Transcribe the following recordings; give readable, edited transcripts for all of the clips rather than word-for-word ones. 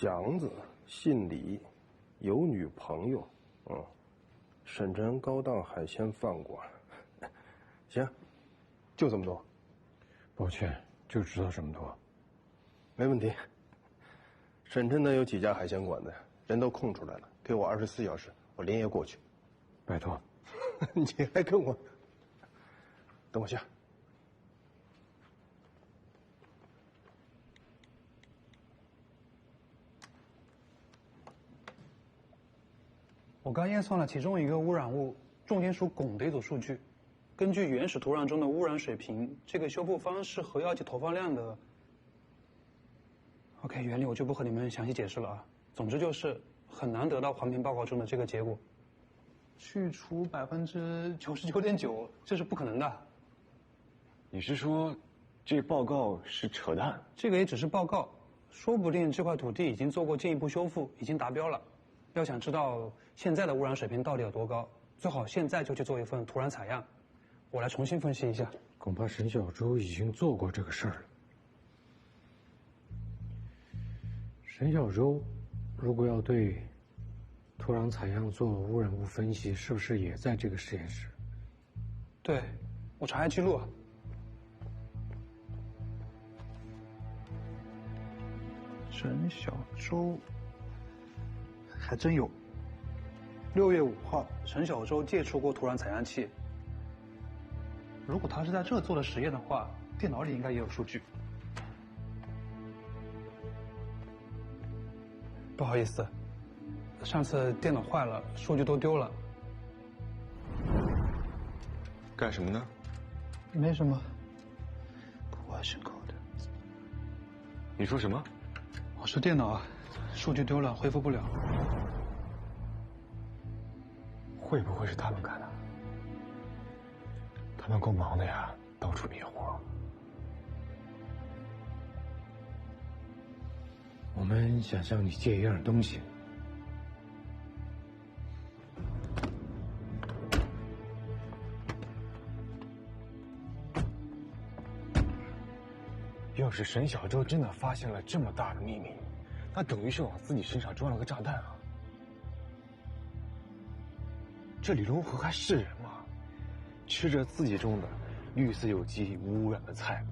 祥子，姓李，有女朋友，省城高档海鲜饭馆。行，就这么多。抱歉，就知道这么多。没问题。省城的有几家海鲜馆的，人都空出来了，给我24小时，我连夜过去。拜托。你还跟我？等我下。我刚验算了其中一个污染物重金属汞的一组数据，根据原始土壤中的污染水平，这个修复方式和药剂投放量的 ，OK， 原理我就不和你们详细解释了啊。总之就是很难得到环评报告中的这个结果，去除99.9%，这是不可能的。你是说，这报告是扯淡？这个也只是报告，说不定这块土地已经做过进一步修复，已经达标了。要想知道现在的污染水平到底有多高，最好现在就去做一份土壤采样，我来重新分析一下。恐怕沈小舟已经做过这个事儿了。沈小舟如果要对土壤采样做污染物分析，是不是也在这个实验室？对，我查下记录啊。沈小舟还真有。6月5号，沈小舟借出过土壤采样器。如果他是在这做的实验的话，电脑里应该也有数据。不好意思，上次电脑坏了，数据都丢了。干什么呢？没什么。Question code。你说什么？我说电脑数据丢了，恢复不了。会不会是他们干的？他们够忙的呀，到处灭活。我们想向你借一样东西。要是沈小舟真的发现了这么大的秘密，那等于是往自己身上装了个炸弹啊！这里龙河还是人吗？吃着自己种的绿色有机无污染的菜，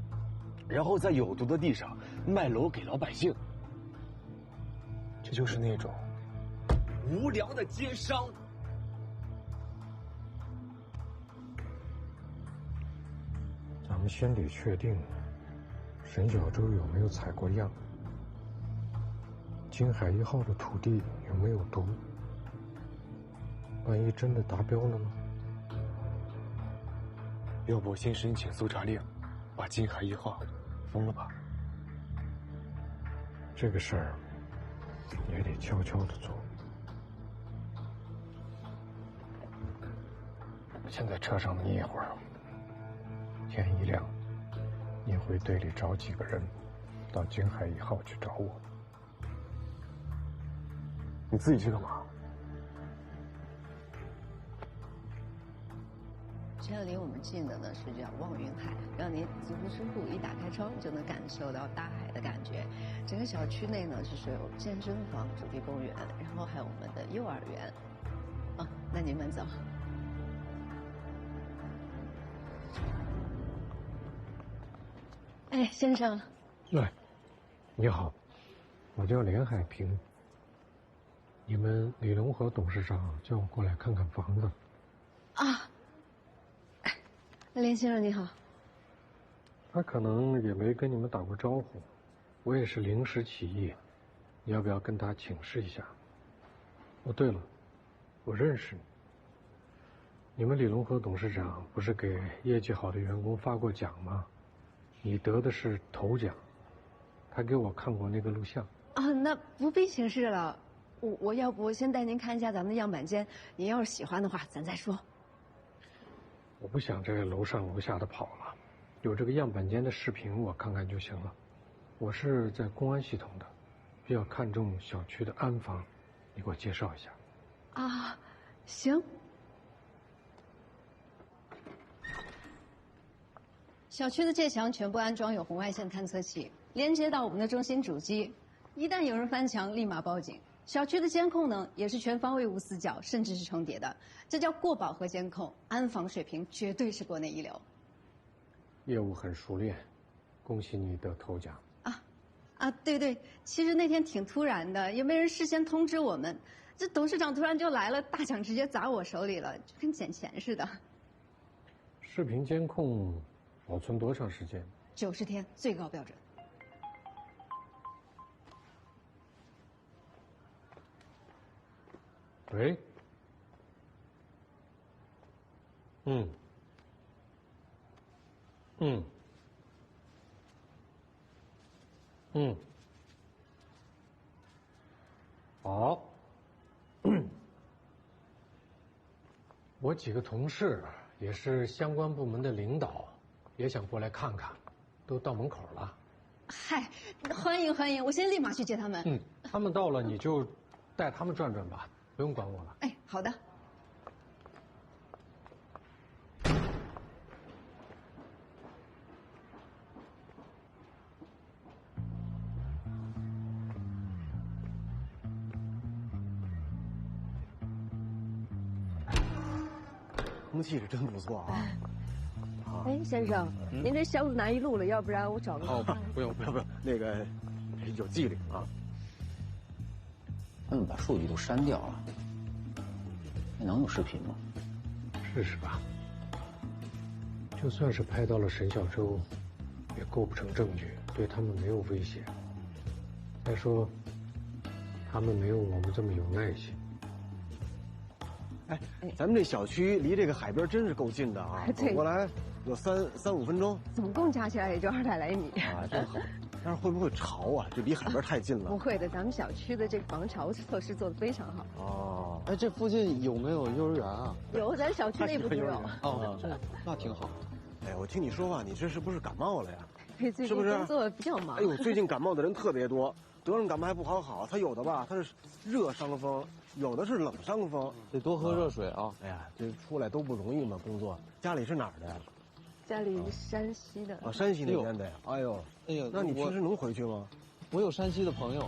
然后在有毒的地上卖楼给老百姓，这就是那种无良的奸商。咱们先得确定沈小舟有没有采过样，金海1号的土地有没有毒，万一真的达标了呢？要不先申请搜查令，把金海1号封了吧？这个事儿也得悄悄的做。先在车上眯一会儿，天一亮，你回队里找几个人，到金海1号去找我。你自己去干嘛？现在离我们近的呢是叫望云海，让您足不出户，一打开窗就能感受到大海的感觉。整个小区内呢就是有健身房、主题公园，然后还有我们的幼儿园。那您慢走。哎，先生。喂，你好，我叫连海平。你们李龙和董事长叫我过来看看房子。啊，连先生你好。他可能也没跟你们打过招呼，我也是临时起意，你要不要跟他请示一下？哦，对了，我认识你。你们李龙和董事长不是给业绩好的员工发过奖吗？你得的是头奖，他给我看过那个录像。啊，那不必请示了。我要不先带您看一下咱们的样板间，您要是喜欢的话，咱再说。我不想这楼上楼下的跑了，有这个样板间的视频我看看就行了。我是在公安系统的，比较看重小区的安防，你给我介绍一下。啊，行。小区的界墙全部安装有红外线探测器，连接到我们的中心主机，一旦有人翻墙，立马报警。小区的监控呢，也是全方位无死角，甚至是重叠的，这叫过饱和监控，安防水平绝对是国内一流。业务很熟练，恭喜你得头奖。对，其实那天挺突然的，也没人事先通知我们，这董事长突然就来了，大奖直接砸我手里了，就跟捡钱似的。视频监控保存多长时间？90天，最高标准。喂，好，我几个同事也是相关部门的领导，也想过来看看，都到门口了。嗨，欢迎，我先立马去接他们。他们到了你就带他们转转吧。不用管我了。哎，好的。空气是真不错啊！哎，先生，您这箱子拿一路了，要不然我找个。哦，不用，那个有纪律啊。他们把数据都删掉了，那能有视频吗？试试吧。就算是拍到了沈小舟，也构不成证据，对他们没有威胁。再说，他们没有我们这么有耐心。哎，咱们这小区离这个海边真是够近的啊，走过来有3、5分钟。总共加起来也就200来米。啊，真好。但是会不会潮啊？这离海边太近了。不会的，咱们小区的这个防潮措施做得非常好。哦，哎，这附近有没有幼儿园啊？有，咱小区内部就有。哦，那挺好。哎，我听你说话，你这是不是感冒了呀？最近工作比较忙。哎呦，最近感冒的人特别多，得上感冒还不好，他有的吧，他是热伤风，有的是冷伤风，得多喝热水啊。哎呀，这出来都不容易嘛，工作。家里是哪儿的呀？家里山西的。哦，山西那边的呀。哎呦，那你平时能回去吗？我有山西的朋友。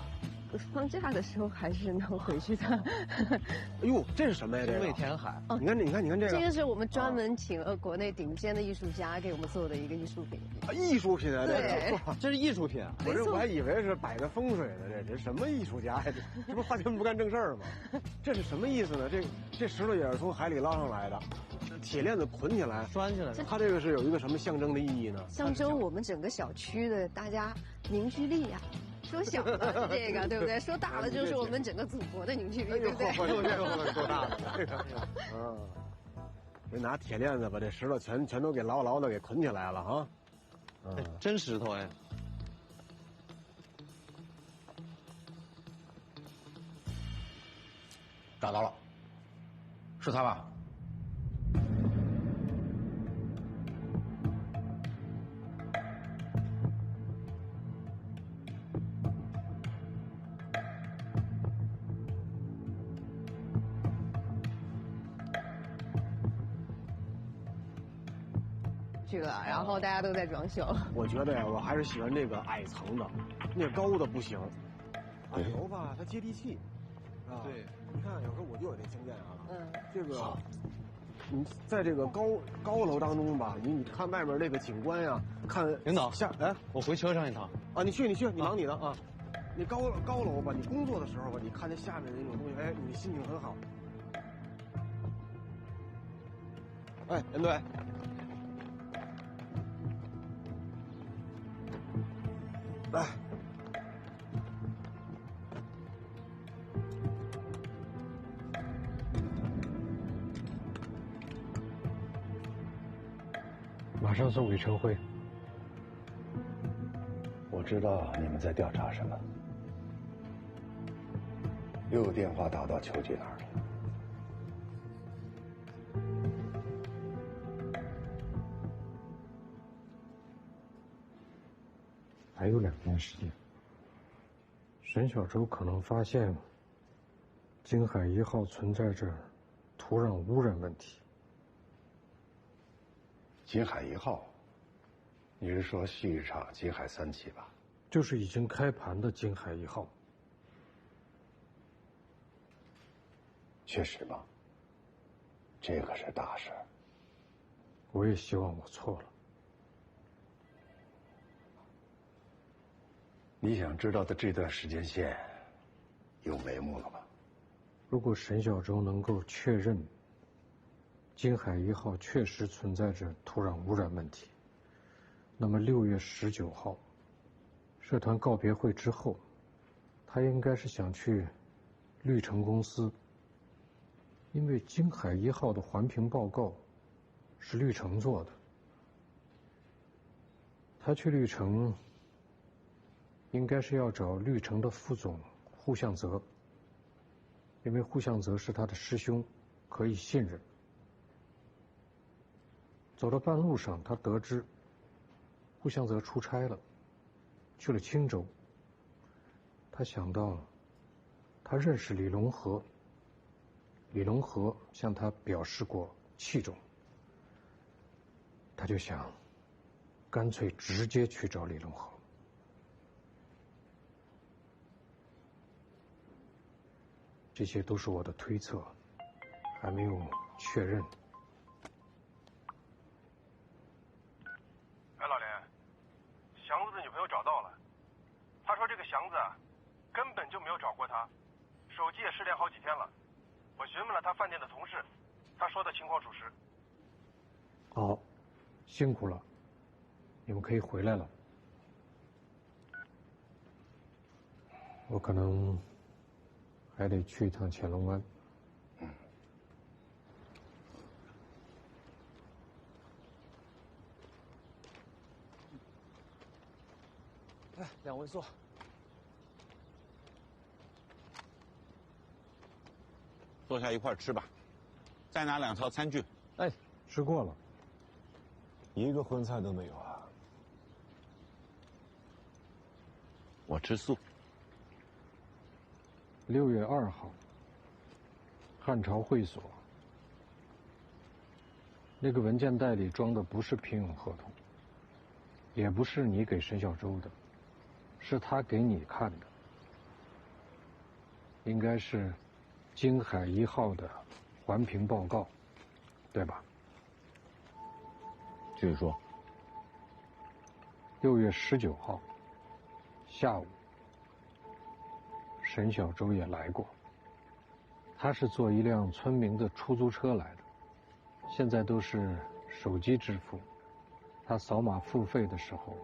放假的时候还是能回去的。哎呦，这是什么呀？这味填海。你看这个。这个是我们专门请了国内顶尖的艺术家给我们做的一个艺术品。艺术品啊，对，这是艺术品。我还以为是摆个风水的，这什么艺术家呀？这不花钱不干正事儿吗？这是什么意思呢？这石头也是从海里捞上来的，铁链子捆起来，拴起来。它这个是有一个什么象征的意义呢？象征我们整个小区的大家凝聚力呀。说小了是这个，对不对？说大了就是我们整个祖国的凝聚力，对不对？够大的这个，这拿铁链子把这石头全都给牢牢的给捆起来了啊！真石头哎！找到了，是他吧？去了，然后大家都在装修。我觉得呀，我还是喜欢那个矮层的，那高的不行。矮楼吧，它接地气。啊，对，你看，有时候我就有这经验啊。这个，你在这个高楼当中吧，你看外面那个景观呀，看领导哎，我回车上一趟。啊，你去，你忙你的啊。你高楼吧，你工作的时候吧，你看见下面那种东西，哎，你心情很好。哎，严队，来。马上送给陈辉。我知道你们在调查什么，又有电话打到邱局那儿了。还有2件事情，沈小舟可能发现京海1号存在着土壤污染问题。京海1号，你是说蓄日厂京海3期吧？就是已经开盘的京海1号。确实吗？这可是大事儿。我也希望我错了。你想知道的这段时间线有眉目了吧？如果沈小舟能够确认京海1号确实存在着土壤污染问题，那么6月19号社团告别会之后，他应该是想去绿城公司，因为京海1号的环评报告是绿城做的。他去绿城应该是要找绿城的副总户向泽，因为户向泽是他的师兄，可以信任。走到半路上，他得知户向泽出差了，去了青州。他想到他认识李龙河，李龙河向他表示过器重，他就想干脆直接去找李龙河。这些都是我的推测，还没有确认。哎，老连，祥子的女朋友找到了，他说这个祥子啊，根本就没有找过他，手机也失联好几天了。我询问了他饭店的同事，他说的情况属实。好，辛苦了，你们可以回来了。我可能还得去一趟乾隆湾。来，2位坐。坐下一块儿吃吧，再拿2套餐具。哎，吃过了，一个荤菜都没有啊。我吃素。 6月2号，汉朝会所，那个文件袋里装的不是聘用合同，也不是你给沈小舟的，是他给你看的，应该是京海1号的环评报告，对吧？继续说。 6月19号下午。 沈小舟也来过，他是坐一辆村民的出租车来的，现在都是手机支付。他扫码付费的时候，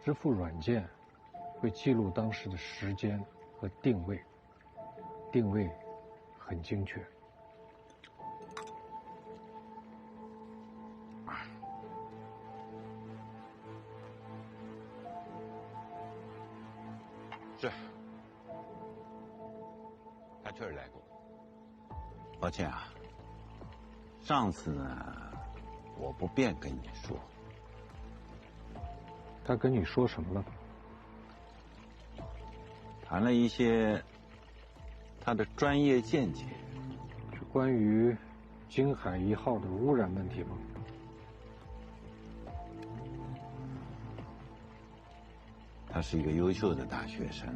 支付软件会记录当时的时间和定位，定位很精确。是。 他确实来过，抱歉啊。上次呢，我不便跟你说。他跟你说什么了？谈了一些他的专业见解，是关于京海1号的污染问题吗？他是一个优秀的大学生，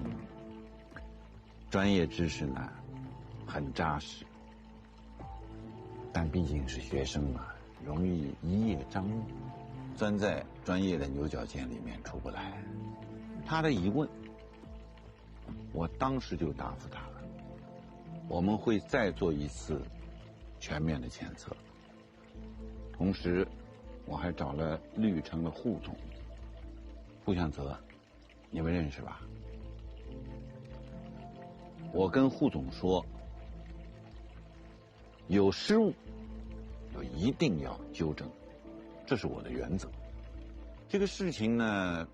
专业知识呢很扎实，但毕竟是学生嘛，容易一叶障目，钻在专业的牛角尖里面出不来。他的疑问，我当时就答复他了，我们会再做一次全面的检测。同时，我还找了绿城的护总，顾向泽，你们认识吧？我跟护总说，有失误就一定要纠正，这是我的原则。这个事情呢，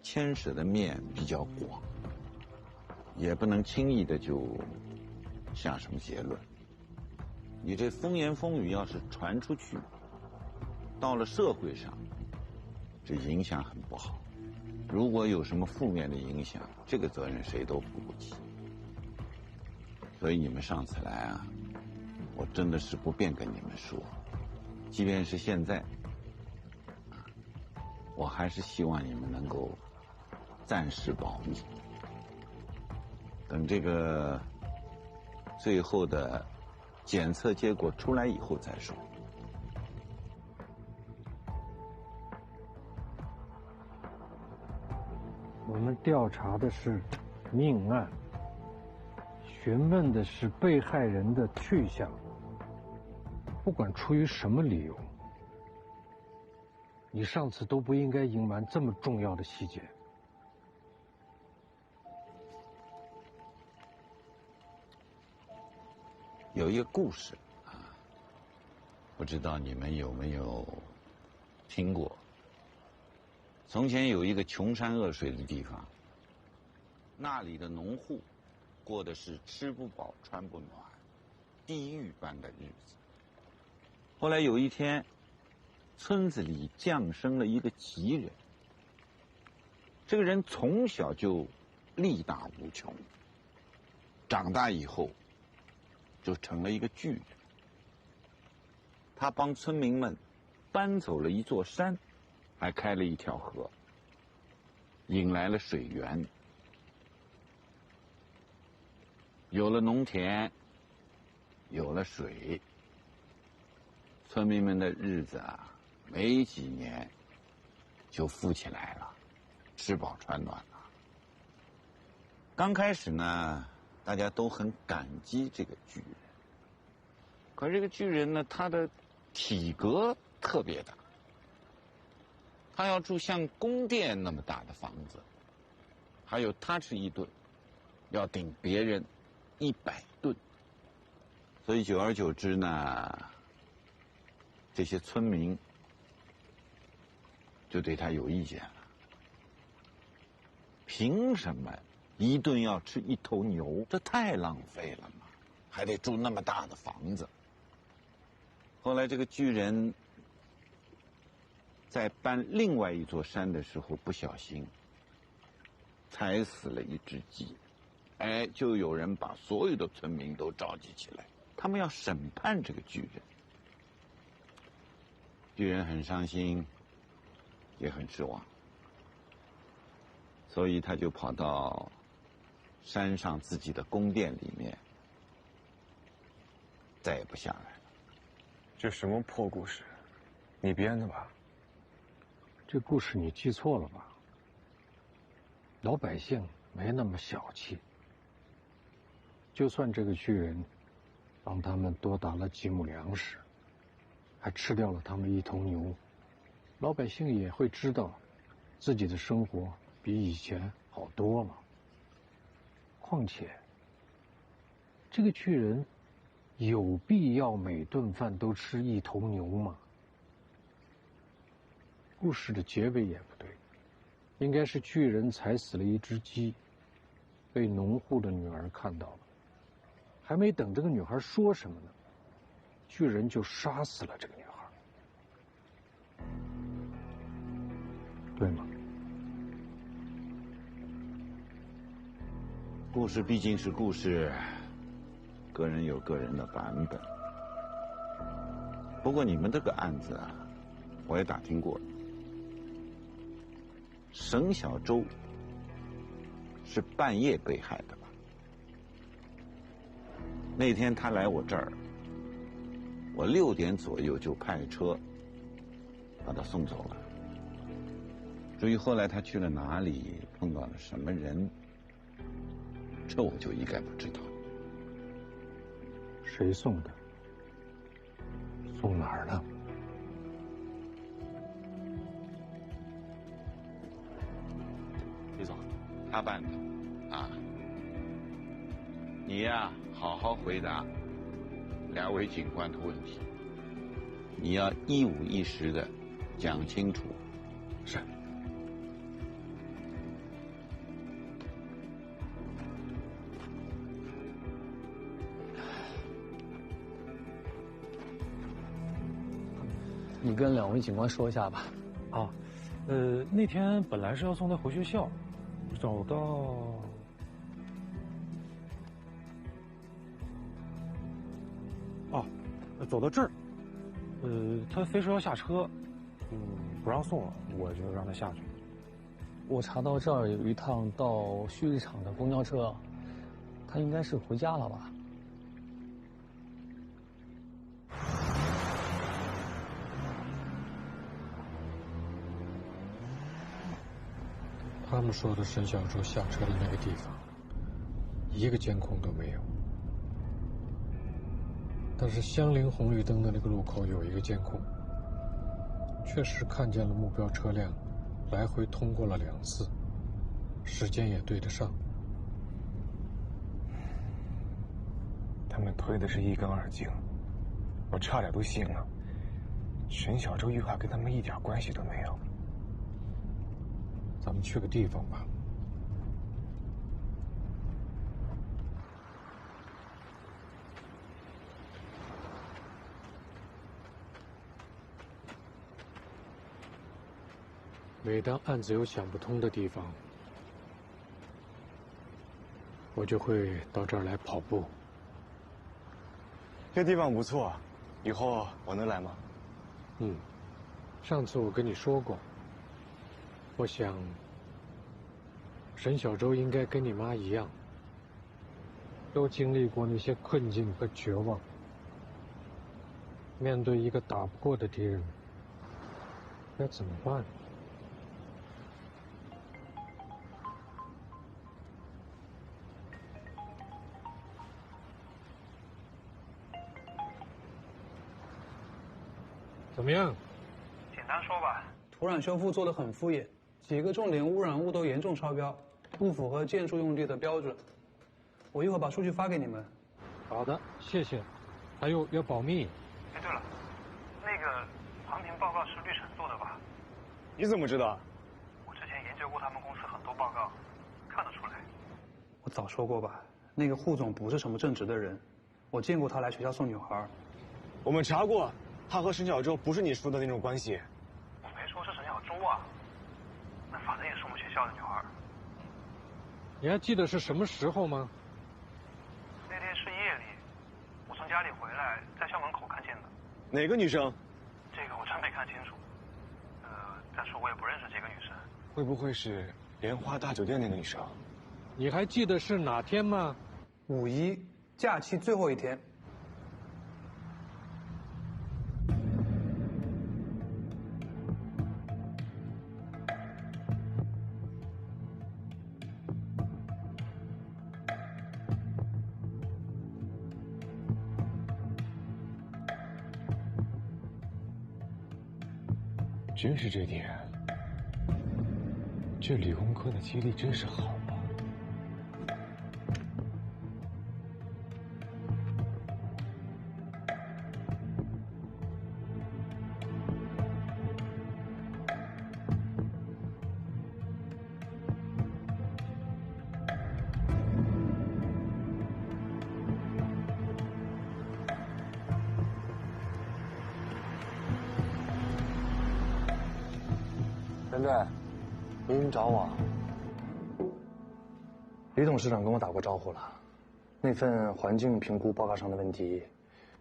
牵涉的面比较广，也不能轻易的就下什么结论。你这风言风语要是传出去，到了社会上，这影响很不好。如果有什么负面的影响，这个责任谁都负不起。所以你们上次来啊，我真的是不便跟你们说，即便是现在，我还是希望你们能够暂时保密，等这个最后的检测结果出来以后再说。我们调查的是命案，询问的是被害人的去向。不管出于什么理由，你上次都不应该隐瞒这么重要的细节。有一个故事啊，不知道你们有没有听过？从前有一个穷山恶水的地方，那里的农户过的是吃不饱穿不暖、地狱般的日子。后来有一天，村子里降生了一个奇人。这个人从小就力大无穷，长大以后就成了一个巨人。他帮村民们搬走了一座山，还开了一条河，引来了水源。有了农田，有了水，村民们的日子啊，没几年就富起来了，吃饱穿暖了。刚开始呢，大家都很感激这个巨人。可这个巨人呢，他的体格特别大，他要住像宫殿那么大的房子，还有他吃一顿要顶别人100顿，所以久而久之呢，这些村民就对他有意见了。凭什么一顿要吃1头牛？这太浪费了嘛，还得住那么大的房子。后来这个巨人在搬另外一座山的时候，不小心踩死了一只鸡，就有人把所有的村民都召集起来，他们要审判这个巨人。巨人很伤心，也很失望，所以他就跑到山上自己的宫殿里面，再也不下来了。这什么破故事？你编的吧？这故事你记错了吧？老百姓没那么小气，就算这个巨人帮他们多打了几亩粮食，还吃掉了他们1头牛，老百姓也会知道自己的生活比以前好多了。况且这个巨人有必要每顿饭都吃1头牛吗？故事的结尾也不对，应该是巨人踩死了一只鸡，被农户的女儿看到了，还没等这个女孩说什么呢，巨人就杀死了这个女孩，对吗？故事毕竟是故事，个人有个人的版本。不过你们这个案子啊，我也打听过了。沈小舟是半夜被害的吧？那天他来我这儿，我6点左右就派车把他送走了。至于后来他去了哪里，碰到了什么人，这我就一概不知道。谁送的？送哪儿了？李总，他办的，啊。你呀，好好回答2位警官的问题，你要一五一十的讲清楚。是。你跟2位警官说一下吧。啊，那天本来是要送他回学校，找到。哦，走到这儿，他非说要下车，不让送了，我就让他下去。我查到这儿有一趟到蓄日场的公交车，他应该是回家了吧？他们说的沈小舟下车的那个地方，一个监控都没有。但是相邻红绿灯的那个路口有一个监控，确实看见了目标车辆来回通过了2次，时间也对得上。他们推的是一干二净，我差点都信了。沈小舟遇害跟他们一点关系都没有。咱们去个地方吧。每当案子有想不通的地方，我就会到这儿来跑步。这地方不错，以后我能来吗？上次我跟你说过，我想沈小舟应该跟你妈一样，都经历过那些困境和绝望。面对一个打不过的敌人，该怎么办？怎么样？简单说吧，土壤修复做得很敷衍，几个重点污染物都严重超标，不符合建筑用地的标准。我一会儿把数据发给你们。好的，谢谢。还有要保密。哎，对了，那个环评报告是绿城做的吧？你怎么知道？我之前研究过他们公司很多报告，看得出来。我早说过吧，那个护总不是什么正直的人，我见过他来学校送女孩。我们查过，他和沈小舟不是你说的那种关系。我没说是沈小舟啊，那反正也是我们学校的女孩。你还记得是什么时候吗？那天是夜里，我从家里回来，在校门口看见的。哪个女生？这个我真没看清楚。但是我也不认识这个女生。会不会是莲花大酒店那个女生？你还记得是哪天吗？5·1假期最后一天。真是这点，这理工科的接力真是好啊！翟翟，您找我？李董事长跟我打过招呼了，那份环境评估报告上的问题，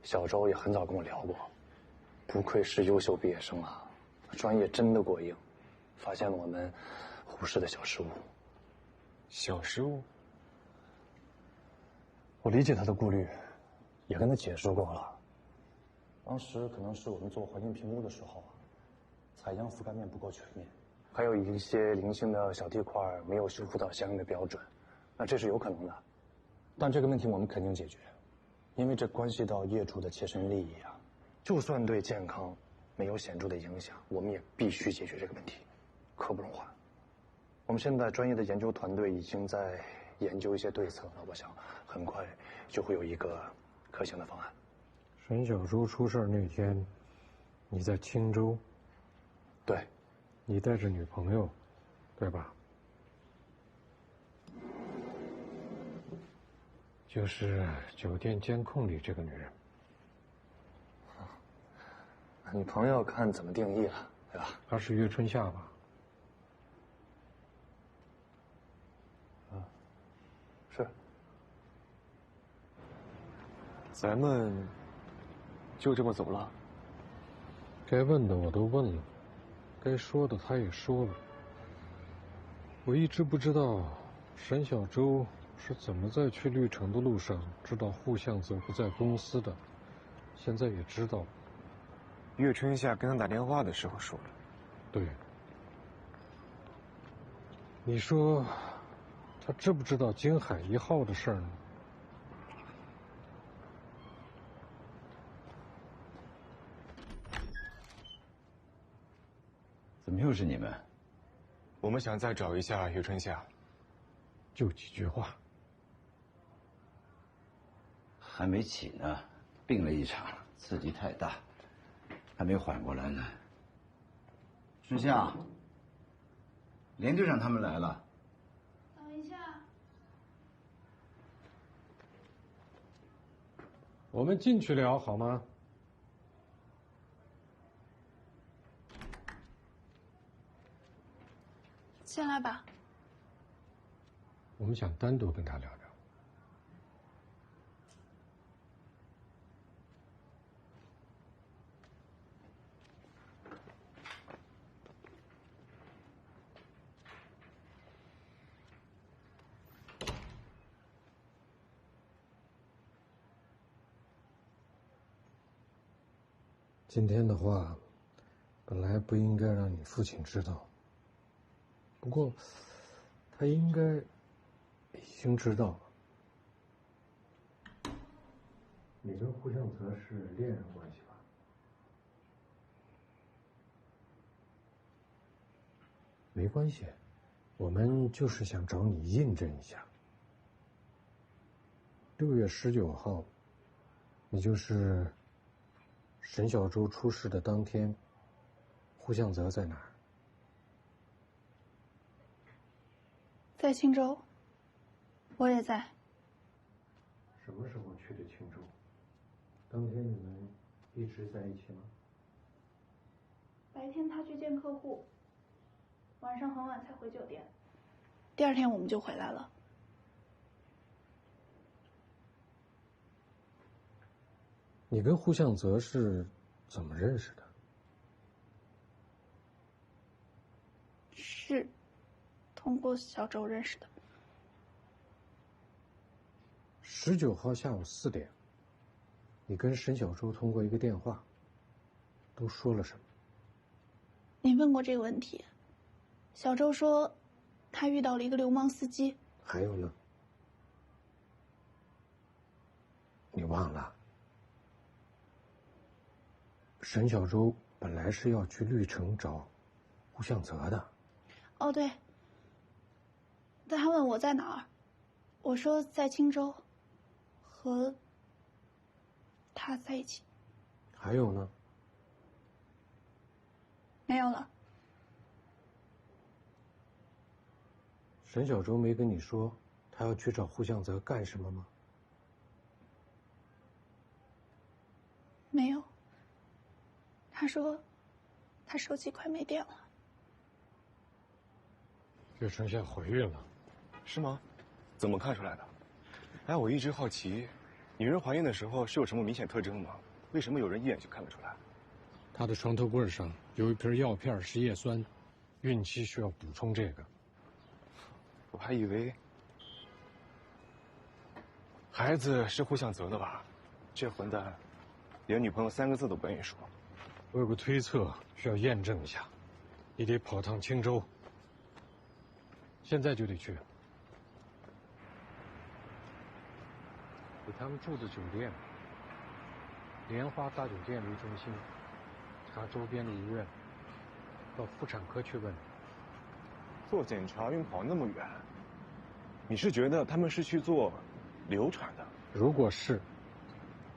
小周也很早跟我聊过。不愧是优秀毕业生啊，专业真的过硬，发现了我们忽视的小失误。小失误。我理解他的顾虑，也跟他解释过了。当时可能是我们做环境评估的时候，采样覆盖面不够全面，还有一些零星的小地块没有修复到相应的标准，那这是有可能的。但这个问题我们肯定解决，因为这关系到业主的切身利益啊。就算对健康没有显著的影响，我们也必须解决这个问题，刻不容缓。我们现在专业的研究团队已经在研究一些对策了，我想很快就会有一个可行的方案。沈小舟出事那天，你在青州。对，你带着女朋友，对吧？就是酒店监控里这个女人。女朋友看怎么定义了，对吧？她是岳春夏吧？是。咱们就这么走了？该问的我都问了，该说的他也说了。我一直不知道沈小舟是怎么在去绿城的路上知道户向泽不在公司的，现在也知道了。岳春夏跟他打电话的时候说了。对。你说他知不知道京海1号的事儿呢？怎么又是你们？我们想再找一下岳春夏。就几句话。还没起呢，病了一场，刺激太大，还没缓过来呢。春夏，连队长他们来了。等一下。我们进去聊好吗？进来吧。我们想单独跟他聊聊。今天的话，本来不应该让你父亲知道，不过他应该已经知道了。你跟户向泽是恋人关系吧？没关系，我们就是想找你印证一下。6月19号，你就是沈小舟出事的当天，户向泽在哪儿？在青州，我也在。什么时候去的青州？当天你们一直在一起吗？白天他去见客户，晚上很晚才回酒店。第二天我们就回来了。你跟户向泽是怎么认识的？是通过小周认识的。19号下午4点，你跟沈小舟通过一个电话，都说了什么？你问过这个问题。小周说，他遇到了一个流氓司机。还有呢？你忘了？沈小舟本来是要去绿城找户向泽的。哦，对。他问我在哪儿，我说在青州，和他在一起。还有呢？没有了。沈小舟没跟你说他要去找户向泽干什么吗？没有。他说，他手机快没电了。岳春夏怀孕了。是吗？怎么看出来的？哎，我一直好奇，女人怀孕的时候是有什么明显特征吗？为什么有人一眼就看得出来？她的床头柜上有一瓶药片是叶酸，孕期需要补充这个。我还以为孩子是户向泽的吧？这混蛋连女朋友3个字都不愿意说。我有个推测，需要验证一下。你得跑趟青州，现在就得去。以他们住的酒店莲花大酒店为中心，查周边的医院，到妇产科去问。做检查用跑那么远，你是觉得他们是去做流产的？如果是，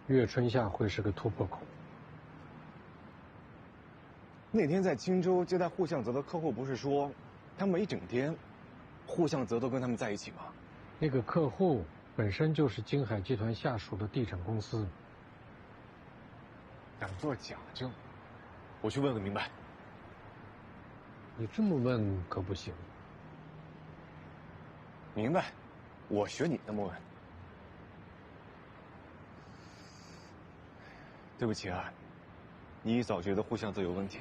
岳春夏会是个突破口。那天在青州接待户向泽的客户不是说，他们一整天，户向泽都跟他们在一起吗？那个客户本身就是金海集团下属的地产公司。敢做假证，我去问个明白。你这么问可不行。明白，我学你那么问。对不起啊，你一早觉得户向泽有问题，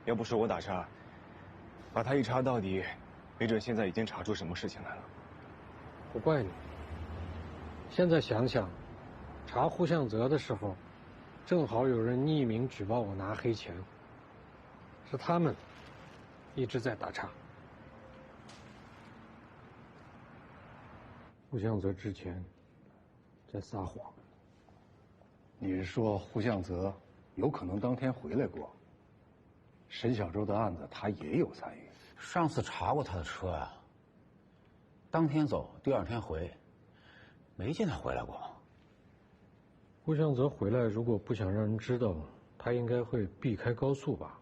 要不是我打岔，把他一查到底，没准现在已经查出什么事情来了。不怪你。现在想想，查户向泽的时候，正好有人匿名举报我拿黑钱，是他们一直在打岔。户向泽之前在撒谎。你是说户向泽有可能当天回来过？沈小舟的案子他也有参与。上次查过他的车啊，当天走，第2天回，没见他回来过。户向泽回来，如果不想让人知道，他应该会避开高速吧？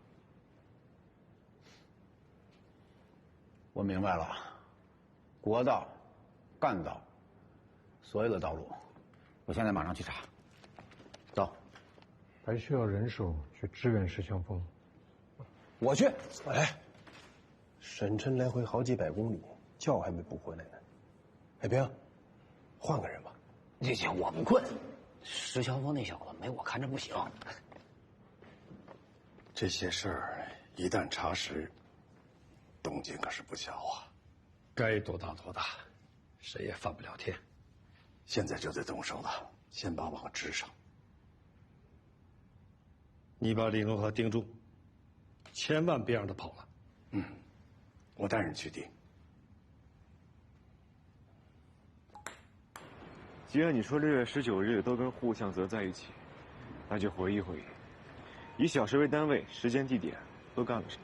我明白了，国道、干道，所有的道路，我现在马上去查。走。还需要人手去支援石强峰。我去。哎，沈琛来回好几百公里，觉还没补回来呢。海平，换个人吧。姐姐，我不困。石强峰那小子没我看着不行。这些事儿一旦查实，动静可是不小啊。该多大多大，谁也翻不了天。现在就得动手了，先把网支上。你把李龙河盯住，千万别让他跑了。我带人去盯。既然你说6月19日都跟户向泽在一起，那就回忆回忆，以小时为单位，时间地点都干了什么？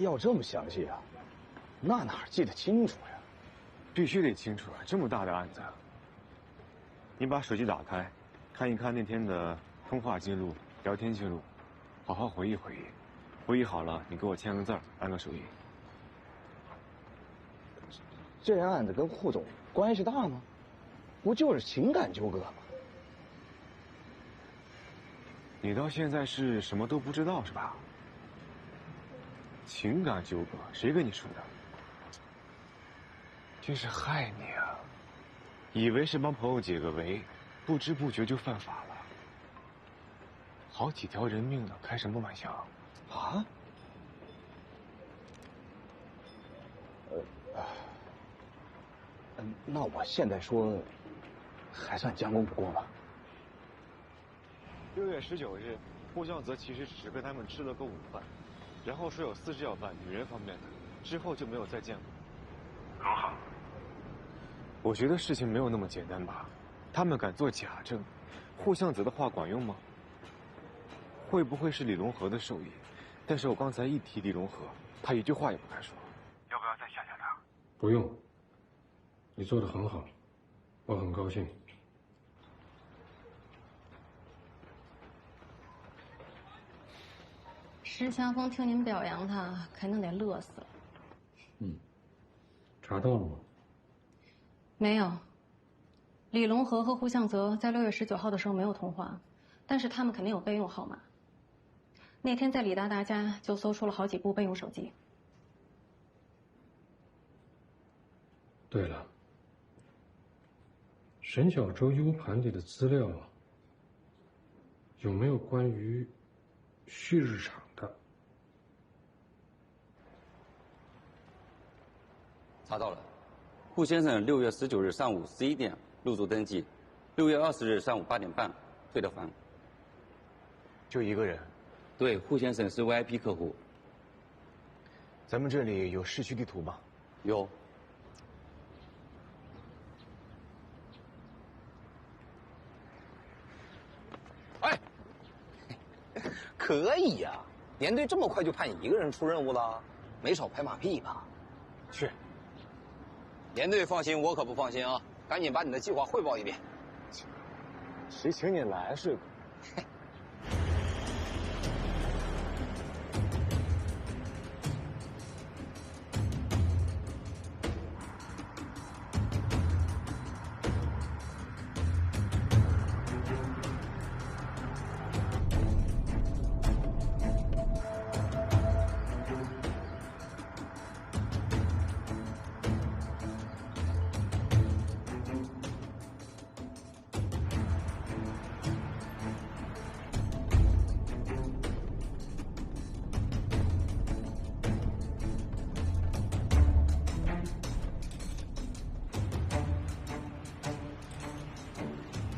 要这么详细啊？那哪记得清楚呀？必须得清楚啊！这么大的案子，你把手机打开，看一看那天的通话记录、聊天记录，好好回忆回忆。回忆好了，你给我签个字，按个手印。这案子跟户总关系大吗？不就是情感纠葛吗？你到现在是什么都不知道是吧？情感纠葛，谁跟你说的？真是害你啊！以为是帮朋友解个围，不知不觉就犯法了。好几条人命呢，开什么玩笑？啊？那我现在说，还算将功补过吧。 6月19日，户向泽其实只是跟他们吃了个午饭，然后说有私事要办，女人方面的，之后就没有再见过。很好。我觉得事情没有那么简单吧？他们敢做假证，户向泽的话管用吗？会不会是李龙河的授意？但是我刚才一提李龙河，他一句话也不敢说。要不要再吓吓他？不用，你做得很好，我很高兴。 石强峰听您表扬他，肯定得乐死了。查到了吗？没有。李龙河和户向泽在6月19号的时候没有通话，但是他们肯定有备用号码。那天在李大大家就搜出了好几部备用手机。对了，沈小舟 U 盘里的资料有没有关于旭日厂的？查到了，顾先生6月19日上午11点入住登记，6月20日上午8点半退的还。就一个人？对，顾先生是 VIP 客户。咱们这里有市区地图吗？有。哎，可以呀、连队这么快就派你一个人出任务了，没少拍马屁吧？是。连队放心，我可不放心啊！赶紧把你的计划汇报一遍。谁请你来是？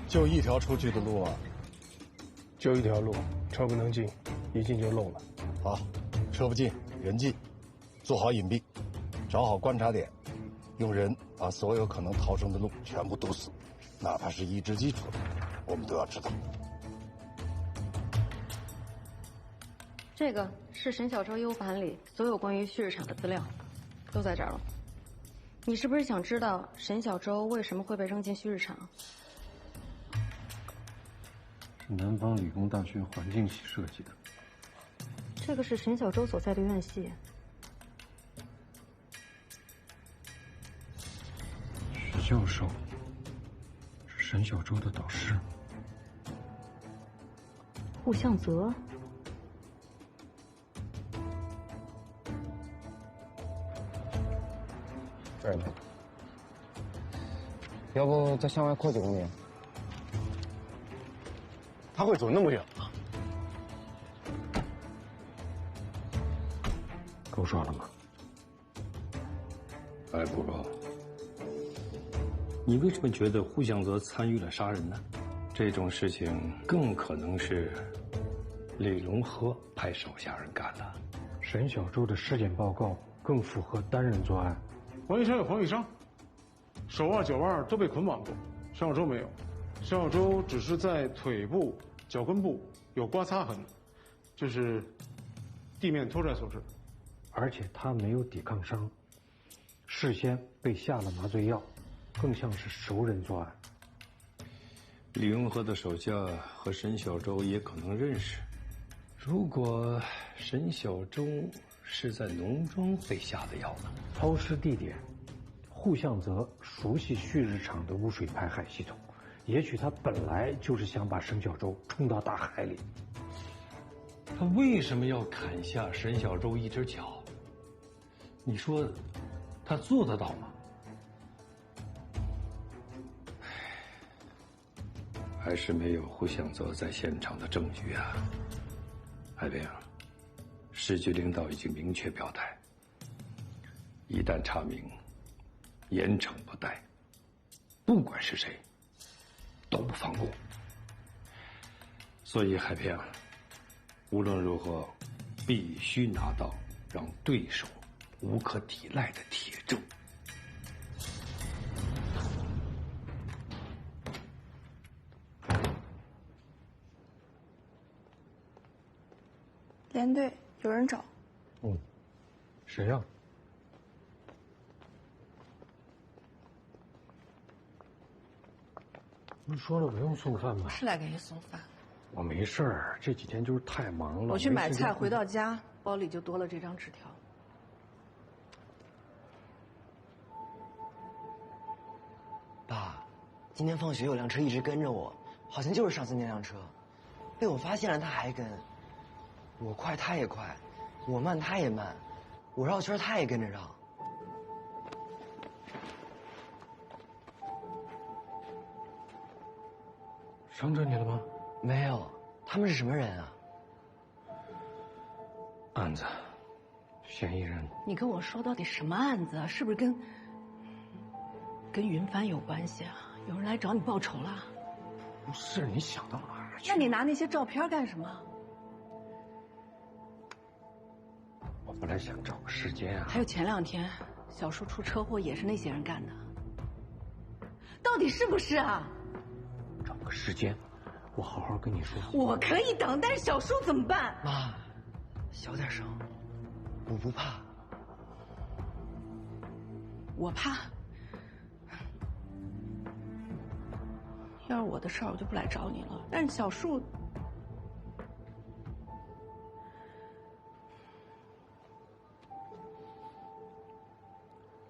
就一条出去的路啊，就一条路，车不能进，一进就漏了。好，车不进，人进，做好隐蔽，找好观察点，用人把所有可能逃生的路全部堵死，哪怕是一只鸡出来，我们都要知道。这个是沈小舟 U 盘里所有关于旭日厂的资料，都在这儿了。你是不是想知道沈小舟为什么会被扔进旭日厂？是南方理工大学环境系设计的。这个是沈小舟所在的院系。徐教授是沈小舟的导师。顾向泽。这儿呢。要不再向外扩几公里？他会走那么远吗？够爽了吗？还不够。你为什么觉得顾向泽参与了杀人呢？这种事情更可能是李龙河派手下人干的。沈小舟的尸检报告更符合单人作案。黄医生有黄医生，手腕、脚腕都被捆绑过，沈小舟没有。沈小舟只是在腿部、脚跟部有刮擦痕，这是地面拖拽所致。而且他没有抵抗伤，事先被下了麻醉药，更像是熟人作案。李永和的手下和沈小舟也可能认识。如果沈小舟是在农庄被下的药呢？抛尸地点，顾向泽熟悉旭日厂的污水排海系统，也许他本来就是想把沈小舟冲到大海里。他为什么要砍下沈小舟一只脚？你说他做得到吗？还是没有顾向泽在现场的证据啊。海平，市局领导已经明确表态，一旦查明，严惩不贷，不管是谁，都不放过。所以海平，无论如何，必须拿到让对手无可抵赖的铁证。连队有人找。谁呀？不是说了不用送饭吗？是来给你送饭。我没事儿，这几天就是太忙了。我去买菜，回到家包里就多了这张纸条。爸，今天放学有辆车一直跟着我，好像就是上次那辆车，被我发现了，他还跟。我快他也快，我慢他也慢，我绕圈他也跟着绕。伤着你了吗？没有，他们是什么人啊？案子，嫌疑人。你跟我说到底什么案子啊？是不是跟跟云帆有关系啊？有人来找你报仇了？不是，你想到哪儿去？那你拿那些照片干什么？我本来想找个时间啊。还有前2天，小树出车祸也是那些人干的。到底是不是啊？找个时间，我好好跟你说。我可以等，但是小树怎么办？妈，小点声，我不怕。我怕。要是我的事儿，我就不来找你了。但是小树，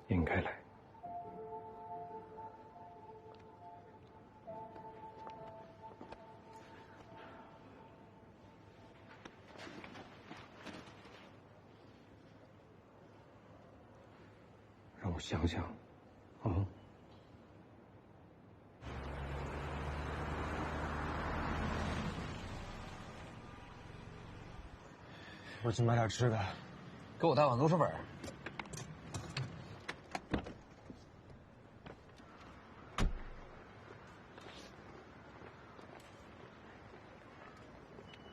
应该来。让我想想，啊。我去买点吃的，给我带碗螺蛳粉。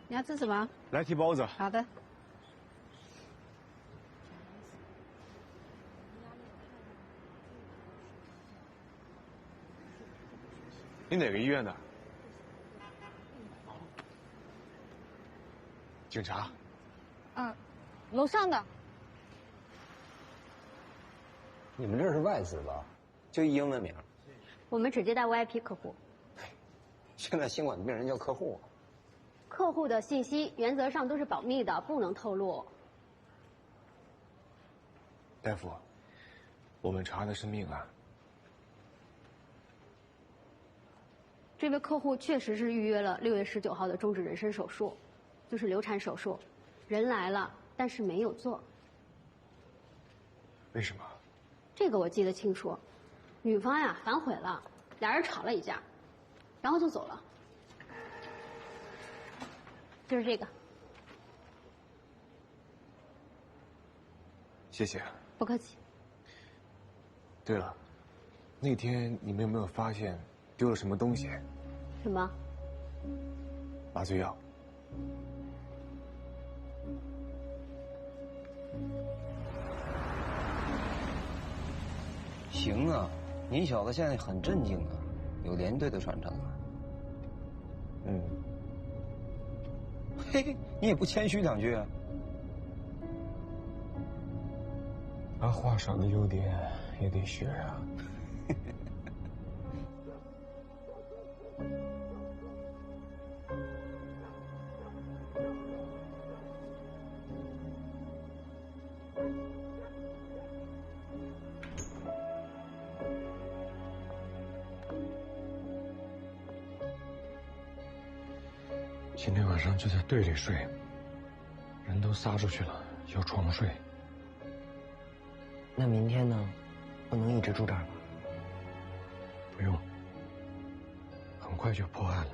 你要吃什么？来屉包子。好的。你哪个医院的？警察。楼上的。你们这是外资吧？就一英文名。我们只接待 VIP 客户。现在新冠病人叫客户。客户的信息原则上都是保密的，不能透露。大夫，我们查的是命案。这位客户确实是预约了6月19号的终止人身手术，就是流产手术，人来了，但是没有做。为什么？这个我记得清楚，女方呀反悔了，俩人吵了一架，然后就走了。就是这个。谢谢。不客气。对了，那天你们有没有发现丢了什么东西？什么？麻醉药。行啊，你小子现在很镇静啊，有连队的传承啊。嘿嘿，你也不谦虚2句啊。把话少的优点也得学啊。今天晚上就在队里睡，人都撒出去了，有床睡。那明天呢？不能一直住这儿吧？不用，很快就破案了。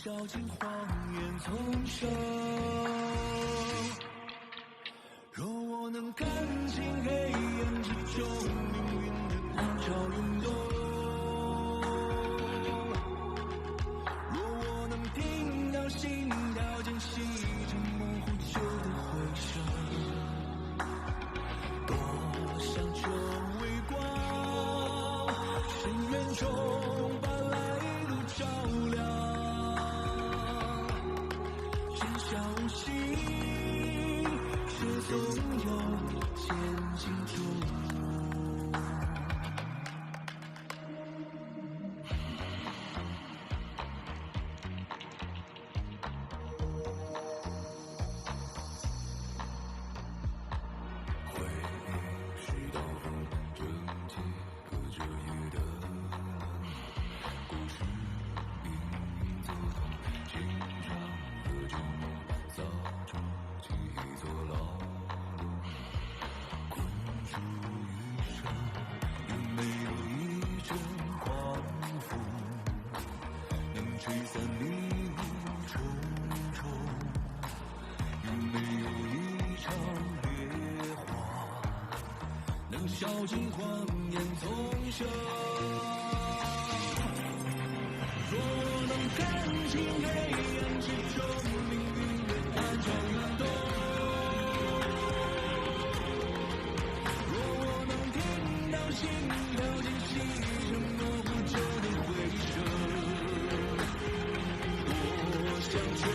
照进谎言丛生。若我能看清黑暗之中命运的暗潮涌动，若我能听到心跳间细着模糊旧的回声，多想成为光。中把来路照亮，真小心，却总有前进中。吹散迷雾重重，有没有一场烈火，能烧尽谎言丛生？若我能看清黑暗之中命运的暗潮涌动，若我能听到心跳间细声模糊着的回声，想追。